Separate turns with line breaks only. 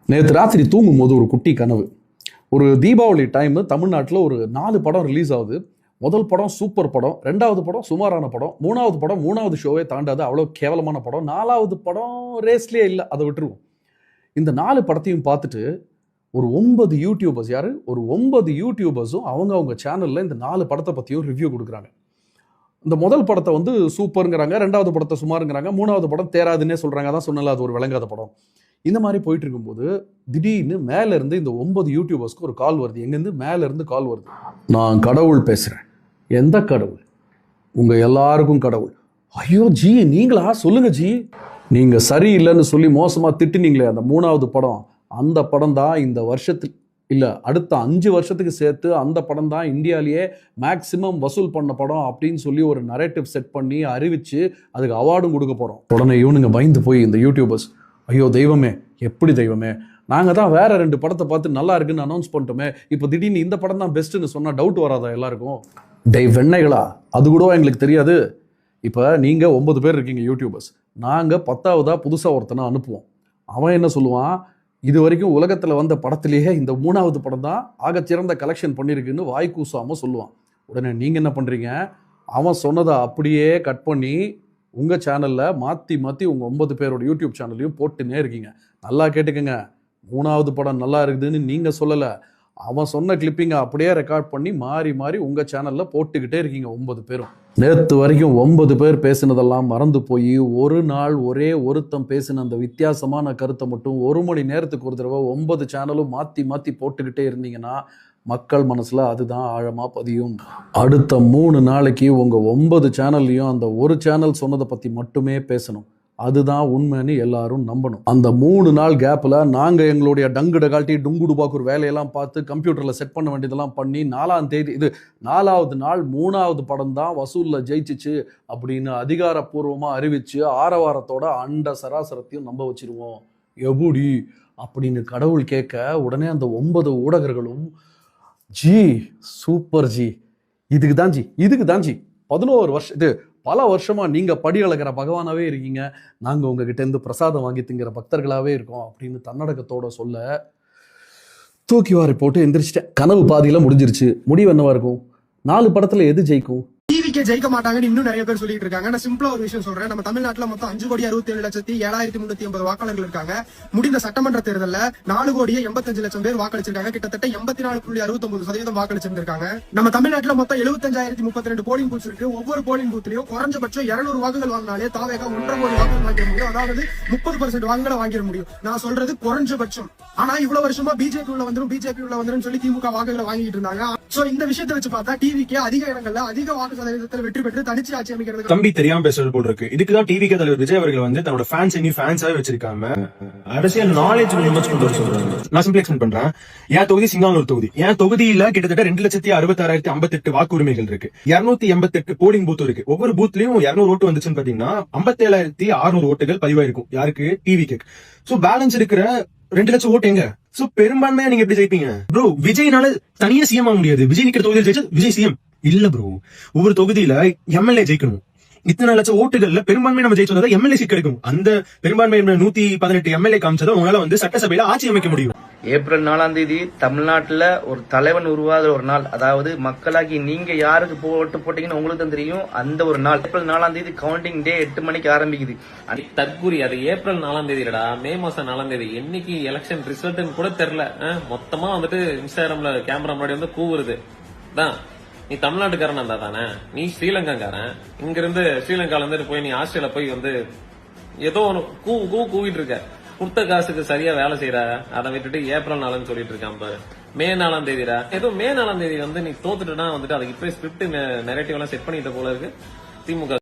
நேற்று ராத்திரி தூங்கும் போது ஒரு குட்டி கனவு. ஒரு தீபாவளி டைமு தமிழ்நாட்டில் ஒரு 4 படம் ரிலீஸ் ஆகுது. முதல் படம் சூப்பர் படம், 2வது படம் சுமாரான படம், 3வது படம் 3வது ஷோவே தாண்டாது, அவ்வளோ கேவலமான படம், 4வது படம் ரேஸ்லேயே இல்லை, அதை விட்டுருவோம். இந்த 4 படத்தையும் பார்த்துட்டு ஒரு 9 யூடியூபர்ஸ், ஒரு 9 யூடியூபர்ஸும் அவங்க சேனலில் இந்த 4 படத்தை பற்றியும் ரிவ்யூ கொடுக்குறாங்க. இந்த முதல் படத்தை வந்து சூப்பருங்கிறாங்க, 2வது படத்தை சுமாருங்கிறாங்க, 3வது படம் தேராதுன்னே சொல்கிறாங்க. அதான் சொன்னல, அது ஒரு விளங்காத படம். இந்த மாதிரி போயிட்டு இருக்கும்போது திடீர்னு மேலேருந்து இந்த 9 யூடியூபர்ஸ்க்கு ஒரு கால் வருது. எங்கேருந்து? மேலேருந்து கால் வருது. நான் கடவுள் பேசுகிறேன். எந்த கடவுள்? உங்கள் எல்லாருக்கும் கடவுள். ஐயோ ஜி, நீங்களா? சொல்லுங்க ஜி. நீங்கள் சரியில்லைன்னு சொல்லி மோசமாக திட்டினீங்களே அந்த 3வது படம், அந்த படம் தான் இந்த வருஷத்துக்கு இல்லை, அடுத்த 5 வருஷத்துக்கு சேர்த்து அந்த படம் தான் இந்தியாவிலேயே மேக்சிமம் வசூல் பண்ண படம் அப்படின்னு சொல்லி ஒரு நரேட்டிவ் செட் பண்ணி அறிவிச்சு அதுக்கு அவார்டும் கொடுக்க போகிறோம். உடனே இவனுங்க பயந்து போய் இந்த யூடியூபர்ஸ், ஐயோ தெய்வமே, எப்படி தெய்வமே, நாங்கள் தான் வேற 2 படத்தை பார்த்து நல்லா இருக்குன்னு அனௌன்ஸ் பண்ணிட்டோமே, இப்போ திடீர்னு இந்த படம் தான் பெஸ்ட்டுன்னு சொன்னால் டவுட் வராதா எல்லாருக்கும்? வெண்ணைகளா, அது கூட எங்களுக்கு தெரியாது. இப்போ நீங்கள் 9 பேர் இருக்கீங்க யூடியூபர்ஸ், நாங்கள் 10வதா புதுசாக ஒருத்தனை அனுப்புவோம். அவன் என்ன சொல்லுவான்? இது வரைக்கும் உலகத்தில் வந்த படத்திலேயே இந்த 3வது படம் தான் ஆகச்சிறந்த கலெக்ஷன் பண்ணியிருக்குன்னு வாய் கூசாமல் சொல்லுவான். உடனே நீங்கள் என்ன பண்ணுறீங்க? அவன் சொன்னதை அப்படியே கட் பண்ணி உங்கள் சேனலில் மாற்றி உங்கள் 9 பேரோட யூடியூப் சேனல்லையும் போட்டுன்னே இருக்கீங்க. நல்லா கேட்டுக்கங்க, 3வது படம் நல்லா இருக்குதுன்னு நீங்கள் சொல்லலை, அவன் சொன்ன கிளிப்பிங்கை அப்படியே ரெக்கார்ட் பண்ணி மாறி உங்கள் சேனலில் போட்டுக்கிட்டே இருக்கீங்க 9 பேரும். நேற்று வரைக்கும் 9 பேர் பேசினதெல்லாம் மறந்து போய் ஒரு நாள் ஒரே ஒருத்தம் பேசின அந்த வித்தியாசமான கருத்தை மட்டும் 1 மணி நேரத்துக்கு ஒரு தடவை 9 சேனலும் மாற்றி போட்டுக்கிட்டே இருந்தீங்கன்னா மக்கள் மனசில் அதுதான் ஆழமாக பதியும். அடுத்த 3 நாளைக்கு உங்கள் 9 சேனல்லையும் அந்த ஒரு சேனல் சொன்னதை பற்றி மட்டுமே பேசணும். அதுதான் உண்மைன்னு எல்லாரும் நம்பணும். அந்த 3 நாள் கேப்பில் நாங்கள் எங்களுடைய டங்குட காட்டி டுங்குடுபாக்கு வேலையெல்லாம் பார்த்து கம்ப்யூட்டரில் செட் பண்ண வேண்டியதெல்லாம் பண்ணி 4ஆம் தேதி, இது 4வது நாள் 3வது படம் தான் வசூலில் ஜெயிச்சிச்சு அப்படின்னு அதிகாரப்பூர்வமாக அறிவித்து ஆரவாரத்தோட அண்ட சராசரத்தையும் நம்ப வச்சிருவோம். எப்படி அப்படின்னு கடவுள் கேட்க உடனே அந்த 9 ஊடகர்களும், ஜி சூப்பர் ஜி, இதுக்கு தான் ஜி 11 வருஷம், இது பல வருஷமா நீங்க படி அளக்கிற பகவானாவே இருக்கீங்க, நாங்க உங்ககிட்ட இருந்து பிரசாதம் வாங்கி திங்கிற பக்தர்களாவே இருக்கோம் அப்படின்னு தன்னடக்கத்தோட சொல்ல தூக்கி வாரி போட்டு எந்திரிச்சிட்டேன். கனவு பாதியில முடிஞ்சிருச்சு. முடிவு என்னவா இருக்கும்? 4 படத்துல எது ஜெயிக்கும்?
டிவிக்கே ஜெயிக்க மாட்டாங்கன்னு இன்னும் நிறைய பேர் சொல்லிட்டு இருக்காங்க. நான் சிம்பிளா ஒரு விஷயம் சொல்றேன். நம்ம தமிழ்நாட்டுல மொத்தம் 5,67,7,380 வாக்காளர்கள் இருக்காங்க. முடிந்த சட்டமன்ற தேர்தல்ல 4,85,00,000 பேர் வாக்களிச்சிருக்காங்க. கிட்டத்தட்ட 84.69% வாக்களிச்சிருக்காங்க. நம்ம தமிழ்நாட்டுல மொத்தம் 75,032 போலிங் பூத்ஸ் இருக்கு. ஒவ்வொரு போலிங் பூத்லயும் குறைஞ்சபட்சம் 200 வாக்குகள் வாங்கினாலே தாவேகா 1.5 கோடி வாக்குகள் வாங்கிட முடியும். அதாவது 30% வாக்குகளை வாங்கிட முடியும். நான் சொல்றது குறைஞ்சபட்சம். ஆனா இவ்வளவு வருஷமா பிஜேபி உள்ள வந்துரும் சொல்லி திமுக வாக்குகளை வாங்கிட்டு இருந்தாங்க. சோ இந்த விஷயத்தை வச்சு பார்த்தா டிவிக்கு அதிக இடங்கள்ல அதிக வாக்கு சதவீதத்தில் வெற்றி பெற்று தனிச்சு ஆட்சி அமைக்கிறது
தம்பி தெரியாம பேசுறது போல் இருக்கு. இதுக்குதான் டிவிக்கு தலைவர் விஜய் அவர்கள் வந்து தன்னோட ஃபேன்ஸாவே வச்சிருக்காம அரசியல் நாலேஜ் கொண்டு வர சொல்றாங்க. நான் சிம்பிள் எக்ஸ்பிளைன் பண்றேன். என் தொகுதி சிங்கானூர் தொகுதி. என் தொகுதியில கிட்டத்தட்ட 2,66,058 வாக்கு உரிமைகள் இருக்கு. 288 போலிங் பூத் இருக்கு. ஒவ்வொரு பூத்லயும் 200 ஓட்டு வந்துச்சுன்னு பாத்தீங்கன்னா 57,600 ஓட்டுகள் பதிவாயிருக்கும். யாருக்கு? டிவிக்கு. சோ பேலன்ஸ் இருக்கிற 2 லட்சம் ஓட்டு எங்க? சோ பெரும்பான்மையா நீங்க எப்படி ஜெயிப்பீங்க ப்ரோ? விஜய்னால தனியா சிஎம் ஆக முடியாது. விஜய் நிக்கிற தொகுதியில் ஜெயிச்சா விஜய் சிஎம் இல்ல ப்ரோ. ஒவ்வொரு தொகுதியில எம்எல்ஏ ஜெயிக்கணும். இத்தனை லட்சம் ஓட்டுகள்ல பெரும்பான்மை நம்ம ஜெயிச்சதா எம்எல்ஏ சீட் கிடைக்கும். அந்த பெரும்பான்மை 118 எம்எல்ஏ காமிச்சதை உங்களால வந்து சட்டசபையில ஆட்சி அமைக்க முடியும்.
ஏப்ரல் 4ஆம் தேதி தமிழ்நாட்டுல ஒரு தலைவன் உருவாகிற ஒரு நாள். அதாவது மக்களாகி நீங்க யாருக்கு ஓட்டு போட்டீங்கன்னு உங்களுக்கு தான் தெரியும். அந்த ஒரு நாள் ஏப்ரல் 4ஆம் தேதி கவுண்டிங் டே 8 மணிக்கு ஆரம்பிக்குது.
தற்கூரி அது ஏப்ரல் 4ஆம் தேதி இல்லடா, மே மாசம் 4ஆம் தேதி. என்னைக்கு எலெக்ஷன் ரிசல்ட் கூட தெரியல. மொத்தமா வந்துட்டு இன்ஸ்டாகிராம்ல கேமரா முன்னாடி வந்து கூவுறது தான். நீ தமிழ்நாட்டுக்காரன் இருந்தா தானே, நீ ஸ்ரீலங்காக்காரன். இங்க இருந்து ஸ்ரீலங்கால இருந்து போய் நீ ஆஸ்திரேலியா போய் வந்து ஏதோ ஒன்று கூவிட்டு இருக்க. கொடுத்த காசுக்கு சரியா வேலை செய்யற, அதை விட்டுட்டு ஏப்ரல் 4 சொல்லிட்டு இருக்கான் பாரு. மே 4ஆம் தேதிடா. ஏதோ மே 4ஆம் தேதி வந்து நீ தோத்துட்டுனா வந்துட்டு அதுக்கு இப்ப ஸ்கிரிப்ட் நெரேட்டிவ் எல்லாம் செட் பண்ணிட்ட போல இருக்கு திமுக.